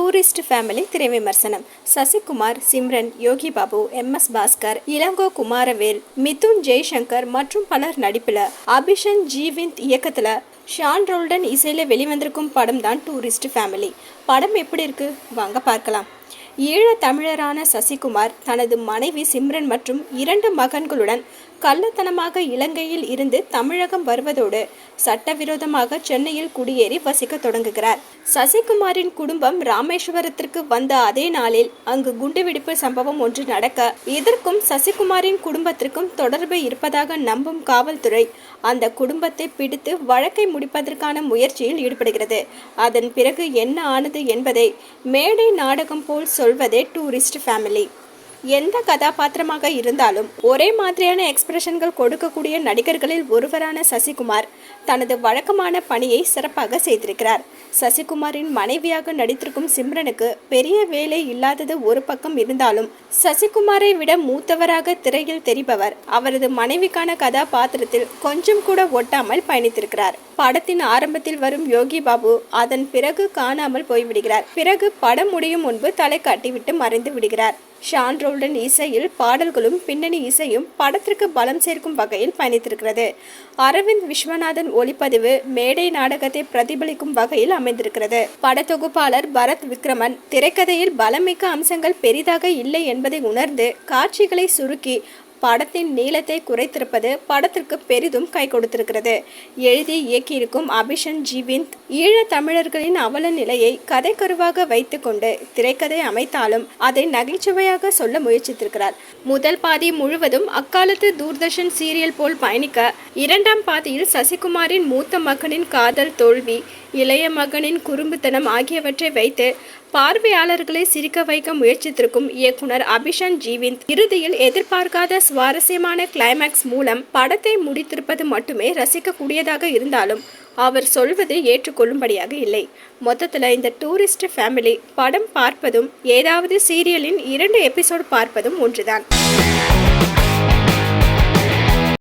Tourist family திரை விமர்சனம். Sasikumar, Simran, Yogi Babu, MS Bhaskar, Ilango Kumaravel, Mithun Jaishankar மற்றும் பலர் நடிப்புல, அபிஷன் ஜீவிந்த் இயக்கத்துல, ஷான் ரோல்டன் இசையில வெளிவந்திருக்கும் படம் தான் டூரிஸ்ட் ஃபேமிலி. படம் எப்படி இருக்கு வாங்க பார்க்கலாம். ஈழ தமிழரான சசிகுமார் தனது மனைவி சிம்ரன் மற்றும் 2 மகன்களுடன் கள்ளத்தனமாக இலங்கையில் இருந்து தமிழகம் வருவதோடு சட்டவிரோதமாக சென்னையில் குடியேறி வசிக்க தொடங்குகிறார். சசிகுமாரின் குடும்பம் ராமேஸ்வரத்திற்கு வந்த அதே நாளில் அங்கு குண்டுவெடிப்பு சம்பவம் ஒன்று நடக்க, இதற்கும் சசிகுமாரின் குடும்பத்திற்கும் தொடர்பு இருப்பதாக நம்பும் காவல்துறை அந்த குடும்பத்தை பிடித்து வழக்கை முடிப்பதற்கான முயற்சியில் ஈடுபடுகிறது. அதன் பிறகு என்ன ஆனது என்பதை மேடை நாடகம் போல் சொல்வதே டூரிஸ்ட் ஃபேமிலி. எந்த கதாபாத்திரமாக இருந்தாலும் ஒரே மாதிரியான எக்ஸ்பிரஷன்கள் கொடுக்கக்கூடிய நடிகர்களில் ஒருவரான சசிகுமார் தனது வழக்கமான பணியை சிறப்பாக செய்திருக்கிறார். சசிகுமாரின் மனைவியாக நடித்திருக்கும் சிம்ரனுக்கு பெரிய வேலை இல்லாதது ஒரு பக்கம் இருந்தாலும், சசிகுமாரை விட மூத்தவராக திரையில் தெரிபவர் அவரது மனைவிக்கான கதாபாத்திரத்தில் கொஞ்சம் கூட ஒட்டாமல் பயணித்திருக்கிறார். படத்தின் ஆரம்பத்தில் வரும் யோகி பாபு அதன் பிறகு காணாமல் போய்விடுகிறார். பிறகு படம் முடியும் முன்பு தலை காட்டிவிட்டு மறைந்து விடுகிறார். ஷான் ரோல்டன் இசையில் பாடல்களும் பின்னணி இசையும் படத்திற்கு பலம் சேர்க்கும் வகையில் பயணித்திருக்கிறது. அரவிந்த் விஸ்வநாதன் ஒளிப்பதிவு மேடை நாடகத்தை பிரதிபலிக்கும் வகையில் அமைந்திருக்கிறது. படத்தொகுப்பாளர் பரத் விக்ரமன் திரைக்கதையில் பலமிக்க அம்சங்கள் பெரிதாக இல்லை என்பதை உணர்ந்து காட்சிகளை சுருக்கி படத்தின் நீளத்தை குறைத்திருப்பது படத்திற்கு பெரிதும் கை கொடுத்திருக்கிறது. எழுதி இயக்கியிருக்கும் அபிஷன் ஜீவிந்த் ஈழ தமிழர்களின் அவல நிலையை கதைக்கருவாக வைத்து கொண்டு திரைக்கதை அமைத்தாலும் அதை நகைச்சுவையாக சொல்ல முயற்சித்திருக்கிறார். முதல் பாதி முழுவதும் அக்காலத்து தூர்தர்ஷன் சீரியல் போல் பயணிக்க, 2ஆம் பாதியில் சசிகுமாரின் மூத்த மகனின் காதல் தோல்வி, இளைய மகனின் குறும்புத்தனம் ஆகியவற்றை வைத்து பார்வையாளர்களை சிரிக்க வைக்க முயற்சித்திருக்கும் இயக்குனர் அபிஷன் ஜீவிந்த் இறுதியில் எதிர்பார்க்காத சுவாரஸ்யமான கிளைமேக்ஸ் மூலம் படத்தை முடித்திருப்பது மட்டுமே ரசிக்கக்கூடியதாக இருந்தாலும் அவர் சொல்வது ஏற்றுக்கொள்ளும்படியாக இல்லை. மொத்தத்தில் இந்த டூரிஸ்ட் ஃபேமிலி படம் பார்ப்பதும் ஏதாவது சீரியலின் 2 எபிசோடு பார்ப்பதும் ஒன்றுதான்.